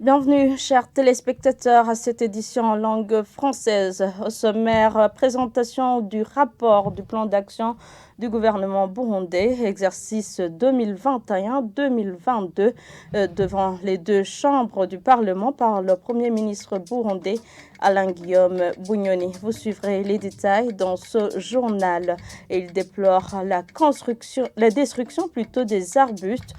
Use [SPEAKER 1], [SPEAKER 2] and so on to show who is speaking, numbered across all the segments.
[SPEAKER 1] Bienvenue, chers téléspectateurs, à cette édition en langue française. Au sommaire, présentation du rapport du plan d'action du gouvernement burundais, exercice 2021-2022, devant les deux chambres du Parlement par le Premier ministre burundais, Alain-Guillaume Bunyoni. Vous suivrez les détails dans ce journal. Il déplore la destruction des arbustes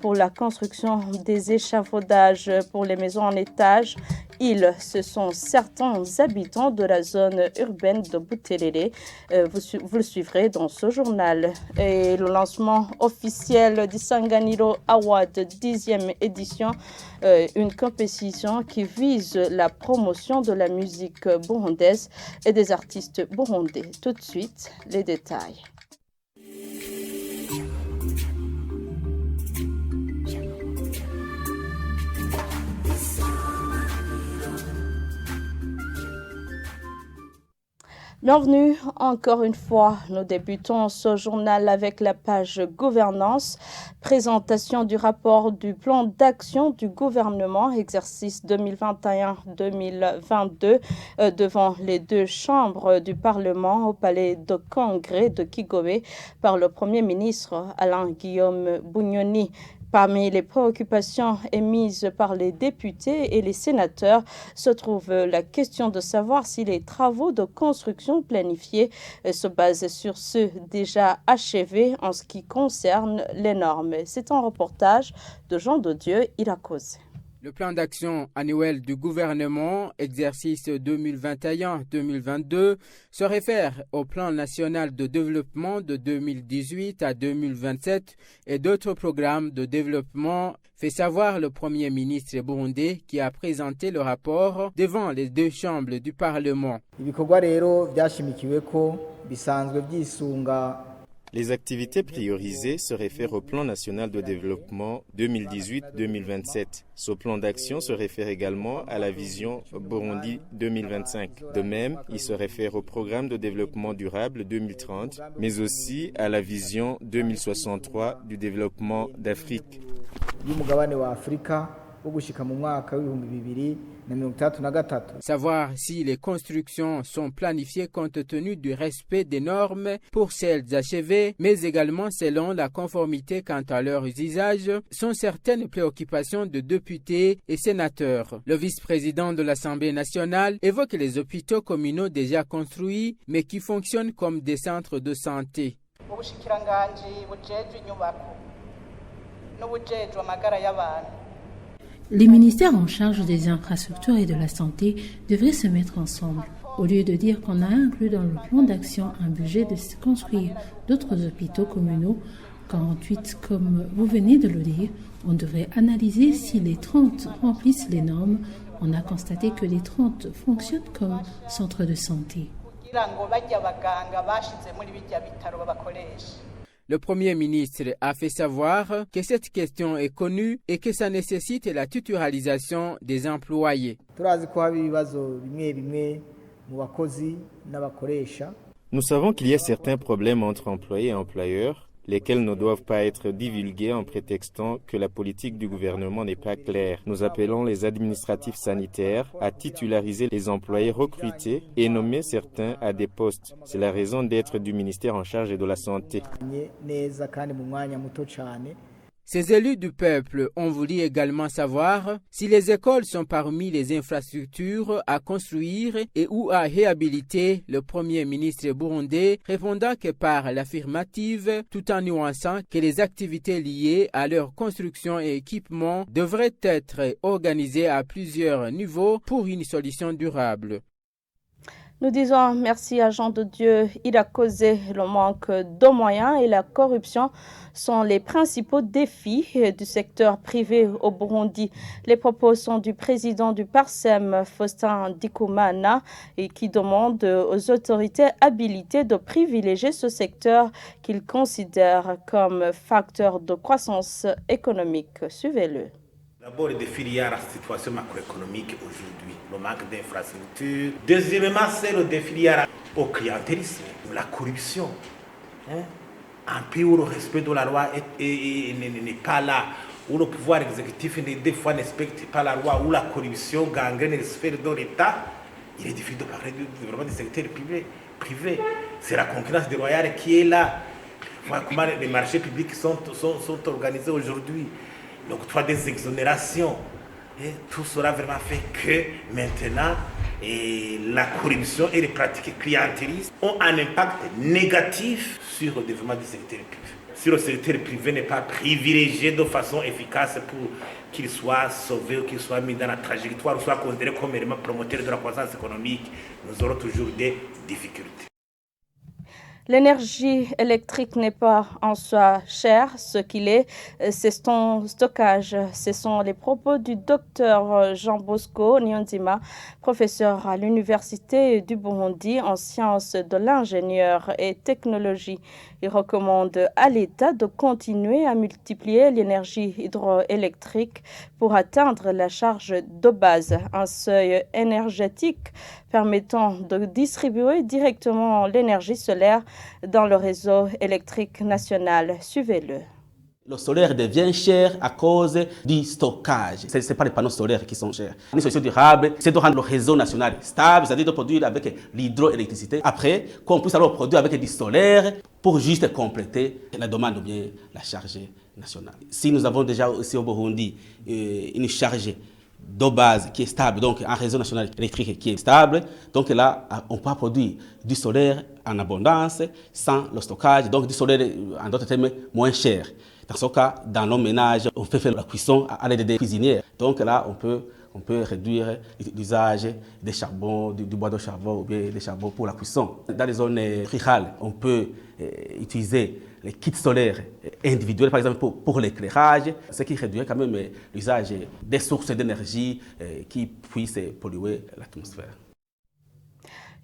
[SPEAKER 1] pour la construction des échafaudages pour les maisons en étage. Ce sont certains habitants de la zone urbaine de Buterere. Vous le suivrez dans ce journal. Et le lancement officiel du Sanganiro Award 10e édition, une compétition qui vise la promotion de la musique burundaise et des artistes burundais. Tout de suite, les détails. Bienvenue encore une fois. Nous débutons ce journal avec la page gouvernance. Présentation du rapport du plan d'action du gouvernement, exercice 2021-2022, devant les deux chambres du Parlement au palais de congrès de Kigobe par le Premier ministre Alain-Guillaume Bunyoni. Parmi les préoccupations émises par les députés et les sénateurs se trouve la question de savoir si les travaux de construction planifiés se basent sur ceux déjà achevés en ce qui concerne les normes. C'est un reportage de Jean de Dieu Irakoze.
[SPEAKER 2] Le plan d'action annuel du gouvernement, exercice 2021-2022, se réfère au plan national de développement de 2018 à 2027 et d'autres programmes de développement, fait savoir le Premier ministre burundais qui a présenté le rapport devant les deux chambres du Parlement.
[SPEAKER 3] Les activités priorisées se réfèrent au plan national de développement 2018-2027. Ce plan d'action se réfère également à la vision Burundi 2025. De même, il se réfère au programme de développement durable 2030, mais aussi à la vision 2063 du développement d'Afrique.
[SPEAKER 2] Savoir si les constructions sont planifiées compte tenu du respect des normes pour celles achevées, mais également selon la conformité quant à leurs usages, sont certaines préoccupations de députés et sénateurs. Le vice-président de l'Assemblée nationale évoque les hôpitaux communaux déjà construits, mais qui fonctionnent comme des centres de santé.
[SPEAKER 4] Les ministères en charge des infrastructures et de la santé devraient se mettre ensemble. Au lieu de dire qu'on a inclus dans le plan d'action un budget de construire d'autres hôpitaux communaux, 48 comme vous venez de le dire, on devrait analyser si les 30 remplissent les normes. On a constaté que les 30 fonctionnent comme centres de santé.
[SPEAKER 2] Le Premier ministre a fait savoir que cette question est connue et que ça nécessite la tutoralisation des employés.
[SPEAKER 3] Nous savons qu'il y a certains problèmes entre employés et employeurs, lesquels ne doivent pas être divulgués en prétextant que la politique du gouvernement n'est pas claire. Nous appelons les administratifs sanitaires à titulariser les employés recrutés et nommer certains à des postes. C'est la raison d'être du ministère en charge de la santé.
[SPEAKER 2] Ces élus du peuple ont voulu également savoir si les écoles sont parmi les infrastructures à construire et ou à réhabiliter. Le Premier ministre burundais répondant que par l'affirmative, tout en nuançant que les activités liées à leur construction et équipement devraient être organisées à plusieurs niveaux pour une solution durable.
[SPEAKER 1] Nous disons merci à Jean de Dieu. Il a causé le manque de moyens et la corruption sont les principaux défis du secteur privé au Burundi. Les propos sont du président du PARSEM, Faustin Ndikumana, et qui demande aux autorités habilitées de privilégier ce secteur qu'il considère comme facteur de croissance économique. Suivez-le.
[SPEAKER 5] D'abord, le défi lié à la situation macroéconomique aujourd'hui, le manque d'infrastructures. Deuxièmement, c'est le défi lié au clientélisme, la corruption. Un pays où le respect de la loi n'est pas là, où le pouvoir exécutif des fois ne respecte pas la loi, où la corruption gangrène les sphères de l'État, il est difficile de parler du développement du secteur privé. C'est la concurrence déloyale qui est là. Voilà comment les marchés publics sont organisés aujourd'hui. Donc, des exonérations. Et tout sera vraiment fait que maintenant, la corruption et les pratiques clientélistes ont un impact négatif sur le développement du secteur privé. Si le secteur privé n'est pas privilégié de façon efficace pour qu'il soit sauvé ou qu'il soit mis dans la trajectoire ou soit considéré comme élément promoteur de la croissance économique, nous aurons toujours des difficultés.
[SPEAKER 1] L'énergie électrique n'est pas en soi chère, ce qu'il est, c'est son stockage. Ce sont les propos du docteur Jean Bosco Nyonzima, professeur à l'Université du Burundi en sciences de l'ingénieur et technologie. Il recommande à l'État de continuer à multiplier l'énergie hydroélectrique pour atteindre la charge de base, un seuil énergétique permettant de distribuer directement l'énergie solaire dans le réseau électrique national. Suivez-le.
[SPEAKER 6] Le solaire devient cher à cause du stockage. Ce n'est pas les panneaux solaires qui sont chers. Une solution durable, c'est de rendre le réseau national stable, c'est-à-dire de produire avec l'hydroélectricité. Après, qu'on puisse alors produire avec du solaire pour juste compléter la demande ou bien la charge nationale. Si nous avons déjà aussi au Burundi une charge de base qui est stable, donc un réseau national électrique qui est stable, donc là, on peut produire du solaire en abondance sans le stockage, donc du solaire, en d'autres termes, moins cher. Dans ce cas, dans nos ménages, on peut faire la cuisson à l'aide des cuisinières. Donc là, on peut réduire l'usage des charbons, du bois de charbon ou bien des charbons pour la cuisson. Dans les zones rurales, on peut utiliser les kits solaires individuels, par exemple pour l'éclairage, ce qui réduirait quand même l'usage des sources d'énergie qui puissent polluer l'atmosphère.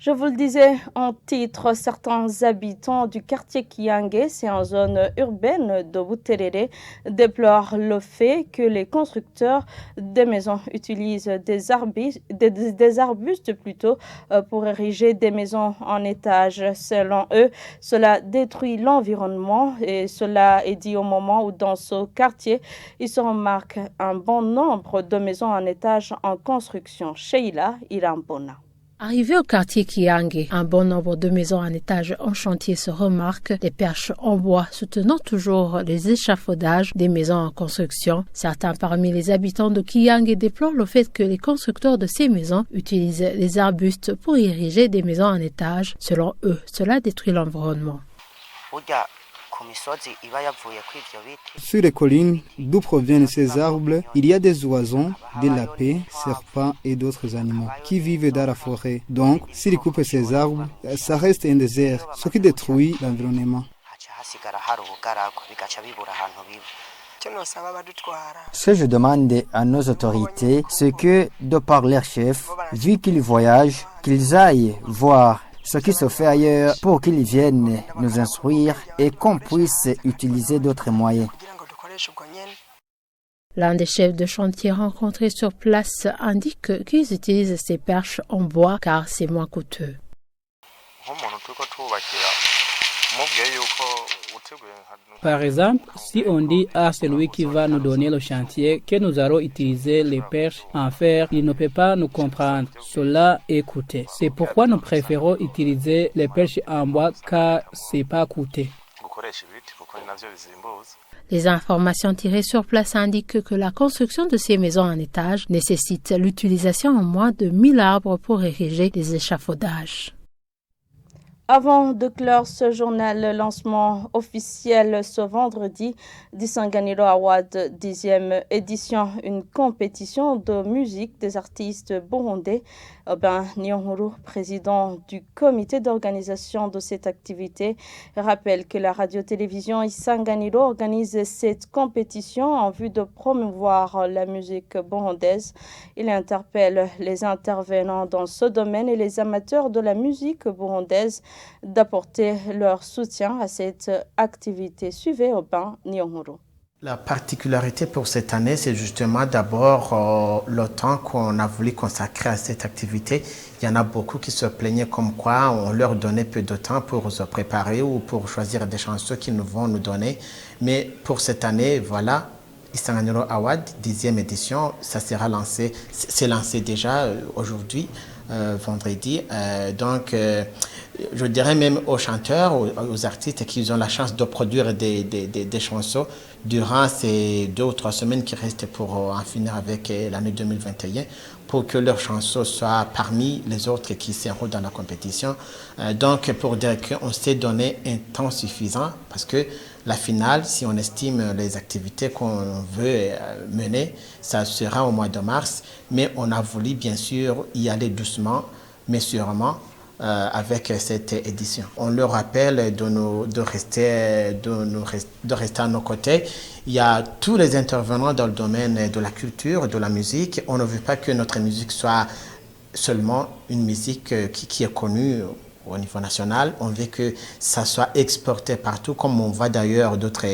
[SPEAKER 1] Je vous le disais en titre, certains habitants du quartier Kiangé, c'est en zone urbaine de Buterere, déplorent le fait que les constructeurs des maisons utilisent des arbustes plutôt pour ériger des maisons en étage. Selon eux, cela détruit l'environnement et cela est dit au moment où dans ce quartier, il se remarque un bon nombre de maisons en étage en construction. Sheila Irambona.
[SPEAKER 4] Arrivé au quartier Kiangé, un bon nombre de maisons en étage en chantier se remarquent, des perches en bois soutenant toujours les échafaudages des maisons en construction. Certains parmi les habitants de Kiangé déplorent le fait que les constructeurs de ces maisons utilisent les arbustes pour ériger des maisons en étage. Selon eux, cela détruit l'environnement.
[SPEAKER 7] Sur les collines d'où proviennent ces arbres, il y a des oiseaux, des lapins, serpents et d'autres animaux qui vivent dans la forêt. Donc, s'ils coupent ces arbres, ça reste un désert, ce qui détruit l'environnement.
[SPEAKER 8] Ce que je demande à nos autorités, c'est que, de par leurs chefs, vu qu'ils voyagent, qu'ils aillent voir ce qui se fait ailleurs pour qu'ils viennent nous instruire et qu'on puisse utiliser d'autres moyens.
[SPEAKER 4] L'un des chefs de chantier rencontrés sur place indique qu'ils utilisent ces perches en bois car c'est moins coûteux.
[SPEAKER 9] Par exemple, si on dit à celui qui va nous donner le chantier que nous allons utiliser les perches en fer, il ne peut pas nous comprendre. Cela est coûteux. C'est pourquoi nous préférons utiliser les perches en bois car c'est pas coûteux.
[SPEAKER 4] Les informations tirées sur place indiquent que la construction de ces maisons en étage nécessite l'utilisation en moins de 1000 arbres pour ériger des échafaudages.
[SPEAKER 1] Avant de clore ce journal, le lancement officiel ce vendredi d'Isanganiro Award 10e édition, une compétition de musique des artistes burundais. Aubin Nyonhuru, président du comité d'organisation de cette activité, rappelle que la radio-télévision Isanganiro organise cette compétition en vue de promouvoir la musique burundaise. Il interpelle les intervenants dans ce domaine et les amateurs de la musique burundaise d'apporter leur soutien à cette activité. Suivez Aubin Nyonhuru.
[SPEAKER 10] La particularité pour cette année, c'est justement d'abord le temps qu'on a voulu consacrer à cette activité. Il y en a beaucoup qui se plaignaient comme quoi on leur donnait peu de temps pour se préparer ou pour choisir des chansons qu'ils vont nous donner. Mais pour cette année, voilà, Isanganiro Award, 10e édition, ça sera lancé, c'est lancé déjà aujourd'hui, vendredi. Donc, je dirais même aux chanteurs, aux artistes qui ont la chance de produire des chansons durant ces 2 ou 3 semaines qui restent pour en finir avec l'année 2021, pour que leurs chansons soient parmi les autres qui s'enrôlent dans la compétition. Donc, pour dire qu'on s'est donné un temps suffisant, parce que la finale, si on estime les activités qu'on veut mener, ça sera au mois de mars, mais on a voulu bien sûr y aller doucement, mais sûrement, avec cette édition. On leur rappelle de rester à nos côtés. Il y a tous les intervenants dans le domaine de la culture, de la musique. On ne veut pas que notre musique soit seulement une musique qui est connue au niveau national. On veut que ça soit exporté partout, comme on voit d'ailleurs d'autres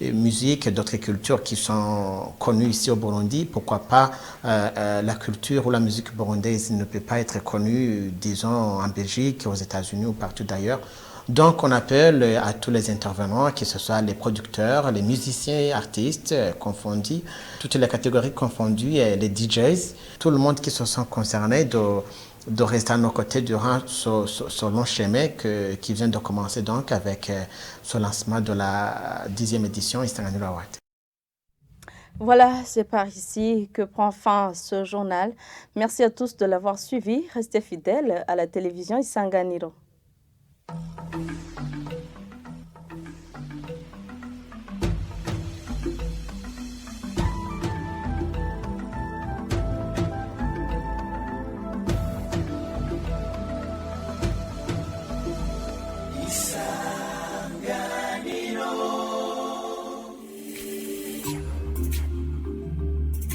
[SPEAKER 10] musiques, d'autres cultures qui sont connues ici au Burundi. Pourquoi pas la culture ou la musique burundaise ne peut pas être connue, disons, en Belgique, aux États-Unis ou partout d'ailleurs. Donc on appelle à tous les intervenants, que ce soit les producteurs, les musiciens, artistes confondus, toutes les catégories confondues, les DJs, tout le monde qui se sent concerné de rester à nos côtés durant ce long chemin qui vient de commencer donc avec ce lancement de la 10e édition Isanganiro Award.
[SPEAKER 1] Voilà, c'est par ici que prend fin ce journal. Merci à tous de l'avoir suivi. Restez fidèles à la télévision Isanganiro.
[SPEAKER 11] Isa